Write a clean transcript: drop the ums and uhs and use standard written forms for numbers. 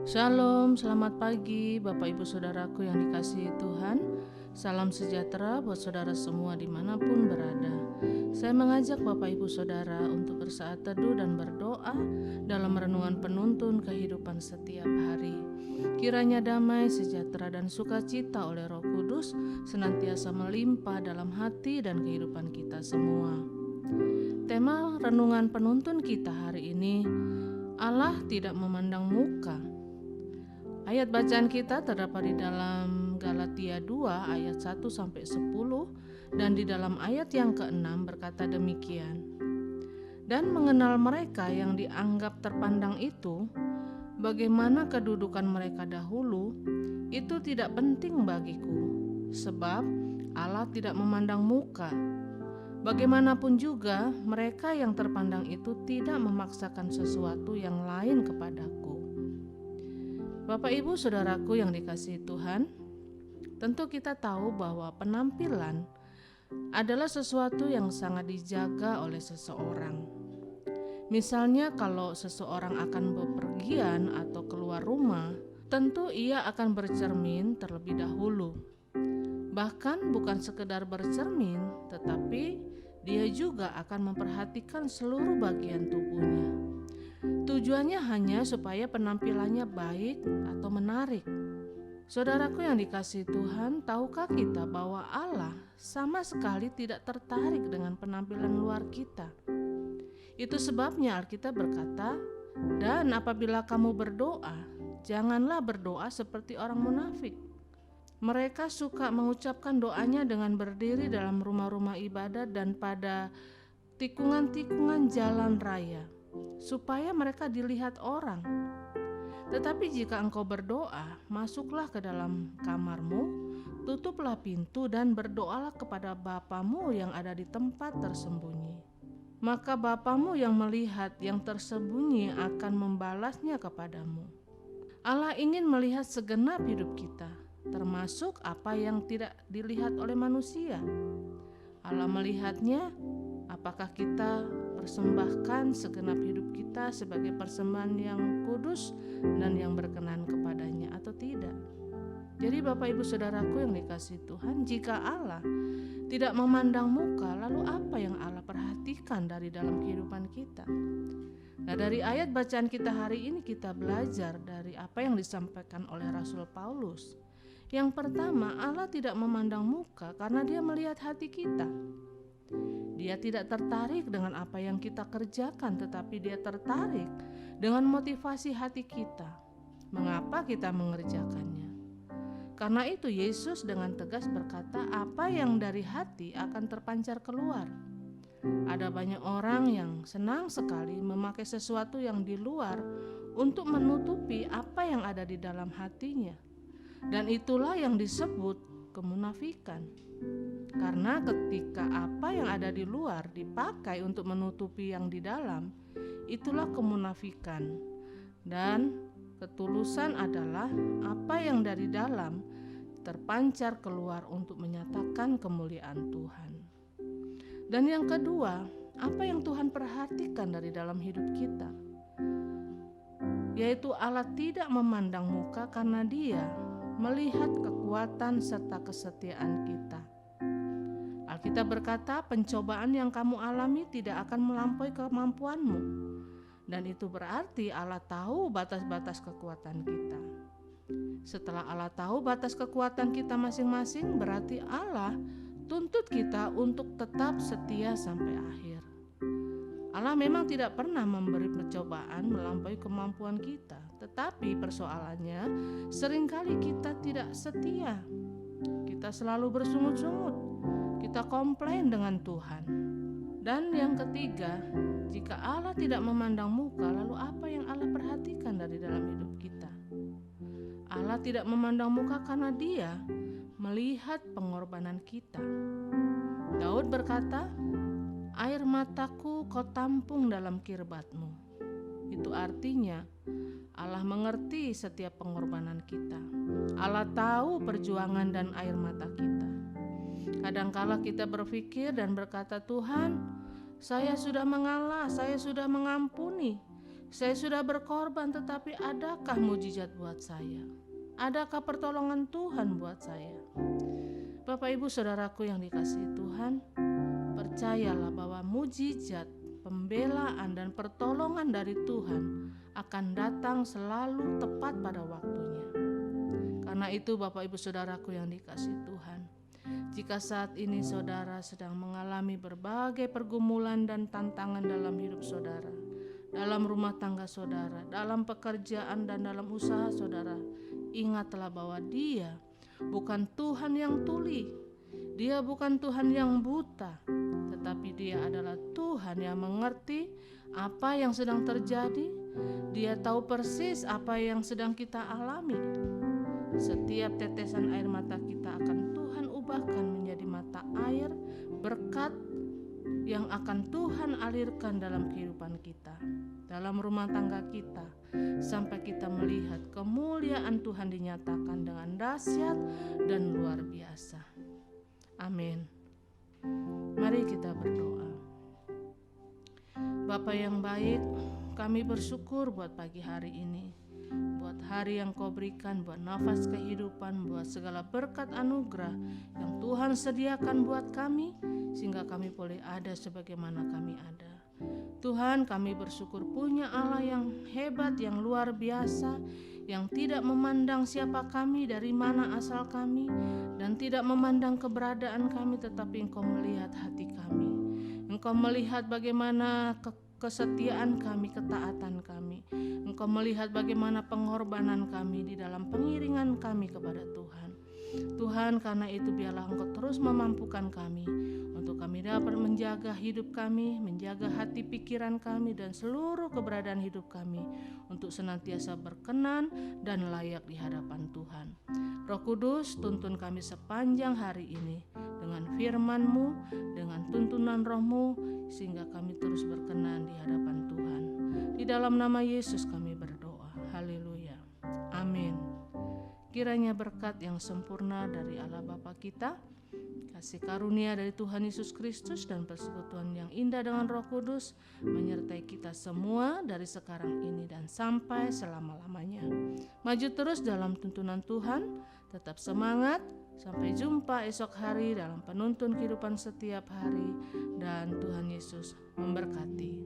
Shalom, selamat pagi Bapak Ibu Saudaraku yang dikasihi Tuhan. Salam sejahtera buat saudara semua dimanapun berada. Saya mengajak Bapak Ibu Saudara untuk bersaat teduh dan berdoa dalam renungan penuntun kehidupan setiap hari. Kiranya damai, sejahtera dan sukacita oleh Roh Kudus senantiasa melimpah dalam hati dan kehidupan kita semua. Tema renungan penuntun kita hari ini, Allah tidak memandang muka. Ayat bacaan kita terdapat di dalam Galatia 2 ayat 1-10 dan di dalam ayat yang ke-6 berkata demikian. Dan mengenal mereka yang dianggap terpandang itu, bagaimana kedudukan mereka dahulu, itu tidak penting bagiku, sebab Allah tidak memandang muka. Bagaimanapun juga, mereka yang terpandang itu tidak memaksakan sesuatu yang lain kepadaku. Bapak Ibu Saudaraku yang dikasihi Tuhan, tentu kita tahu bahwa penampilan adalah sesuatu yang sangat dijaga oleh seseorang. Misalnya kalau seseorang akan bepergian atau keluar rumah, tentu ia akan bercermin terlebih dahulu. Bahkan bukan sekedar bercermin, tetapi dia juga akan memperhatikan seluruh bagian tubuhnya. Tujuannya hanya supaya penampilannya baik atau menarik. Saudaraku yang dikasihi Tuhan, tahukah kita bahwa Allah sama sekali tidak tertarik dengan penampilan luar kita? Itu sebabnya Alkitab berkata, "Dan apabila kamu berdoa, janganlah berdoa seperti orang munafik." Mereka suka mengucapkan doanya dengan berdiri dalam rumah-rumah ibadat dan pada tikungan-tikungan jalan raya, supaya mereka dilihat orang. Tetapi jika engkau berdoa, masuklah ke dalam kamarmu, tutuplah pintu dan berdoalah kepada Bapamu yang ada di tempat tersembunyi. Maka Bapamu yang melihat yang tersembunyi akan membalasnya kepadamu. Allah ingin melihat segenap hidup kita, termasuk apa yang tidak dilihat oleh manusia. Allah melihatnya, apakah kita persembahkan segenap hidup kita sebagai persembahan yang kudus dan yang berkenan kepadanya atau tidak. Jadi Bapak Ibu Saudaraku yang dikasihi Tuhan, jika Allah tidak memandang muka, lalu apa yang Allah perhatikan dari dalam kehidupan kita? Nah, dari ayat bacaan kita hari ini kita belajar dari apa yang disampaikan oleh Rasul Paulus. Yang pertama, Allah tidak memandang muka karena Dia melihat hati kita. Dia tidak tertarik dengan apa yang kita kerjakan, tetapi Dia tertarik dengan motivasi hati kita. Mengapa kita mengerjakannya? Karena itu Yesus dengan tegas berkata, apa yang dari hati akan terpancar keluar. Ada banyak orang yang senang sekali memakai sesuatu yang di luar untuk menutupi apa yang ada di dalam hatinya. Dan itulah yang disebut kemunafikan. Karena ketika apa yang ada di luar dipakai untuk menutupi yang di dalam, itulah kemunafikan. Dan ketulusan adalah apa yang dari dalam terpancar keluar untuk menyatakan kemuliaan Tuhan. Dan yang kedua, apa yang Tuhan perhatikan dari dalam hidup kita? Yaitu Allah tidak memandang muka karena Dia melihat kekuatan serta kesetiaan kita. Alkitab berkata, pencobaan yang kamu alami tidak akan melampaui kemampuanmu. Dan itu berarti Allah tahu batas-batas kekuatan kita. Setelah Allah tahu batas kekuatan kita masing-masing, berarti Allah tuntut kita untuk tetap setia sampai akhir. Allah memang tidak pernah memberi percobaan melampaui kemampuan kita, tetapi persoalannya seringkali kita tidak setia. Kita selalu bersungut-sungut, kita komplain dengan Tuhan. Dan yang ketiga, jika Allah tidak memandang muka, lalu apa yang Allah perhatikan dari dalam hidup kita? Allah tidak memandang muka karena Dia melihat pengorbanan kita. Daud berkata, air mataku kau tampung dalam kirbatmu. Itu artinya Allah mengerti setiap pengorbanan kita. Allah tahu perjuangan dan air mata kita. Kadangkala kita berpikir dan berkata, Tuhan, saya sudah mengalah, saya sudah mengampuni, Saya sudah berkorban, tetapi adakah mujizat buat saya? Adakah pertolongan Tuhan buat saya? Bapak Ibu Saudaraku yang dikasihi Tuhan, percayalah bahwa mujizat, pembelaan dan pertolongan dari Tuhan akan datang selalu tepat pada waktunya. Karena itu Bapak Ibu Saudaraku yang dikasihi Tuhan, jika saat ini saudara sedang mengalami berbagai pergumulan dan tantangan dalam hidup saudara, dalam rumah tangga saudara, dalam pekerjaan dan dalam usaha saudara, ingatlah bahwa Dia bukan Tuhan yang tuli, Dia bukan Tuhan yang buta, tetapi Dia adalah Tuhan yang mengerti apa yang sedang terjadi. Dia tahu persis apa yang sedang kita alami. Setiap tetesan air mata kita akan Tuhan ubahkan menjadi mata air berkat yang akan Tuhan alirkan dalam kehidupan kita, dalam rumah tangga kita, sampai kita melihat kemuliaan Tuhan dinyatakan dengan dahsyat dan luar biasa. Amin. Mari kita berdoa. Bapa yang baik, kami bersyukur buat pagi hari ini, buat hari yang Kau berikan, buat nafas kehidupan, buat segala berkat anugerah yang Tuhan sediakan buat kami, sehingga kami boleh ada sebagaimana kami ada. Tuhan, kami bersyukur punya Allah yang hebat, yang luar biasa, yang tidak memandang siapa kami, dari mana asal kami, dan tidak memandang keberadaan kami, tetapi Engkau melihat hati kami. Engkau melihat bagaimana kesetiaan kami, ketaatan kami. Engkau melihat bagaimana pengorbanan kami di dalam pengiringan kami kepada Tuhan. Tuhan, karena itu biarlah Engkau terus memampukan kami untuk kami dapat menjaga hidup kami, menjaga hati pikiran kami dan seluruh keberadaan hidup kami untuk senantiasa berkenan dan layak di hadapan Tuhan. Roh Kudus, tuntun kami sepanjang hari ini dengan firman-Mu, dengan tuntunan Roh-Mu, sehingga kami terus berkenan di hadapan Tuhan. Di dalam nama Yesus kami berdoa. Haleluya. Amin. Kiranya berkat yang sempurna dari Allah Bapa kita, kasih karunia dari Tuhan Yesus Kristus, dan persekutuan yang indah dengan Roh Kudus menyertai kita semua dari sekarang ini dan sampai selama-lamanya. Maju terus dalam tuntunan Tuhan, tetap semangat. Sampai jumpa esok hari dalam penuntun kehidupan setiap hari, dan Tuhan Yesus memberkati.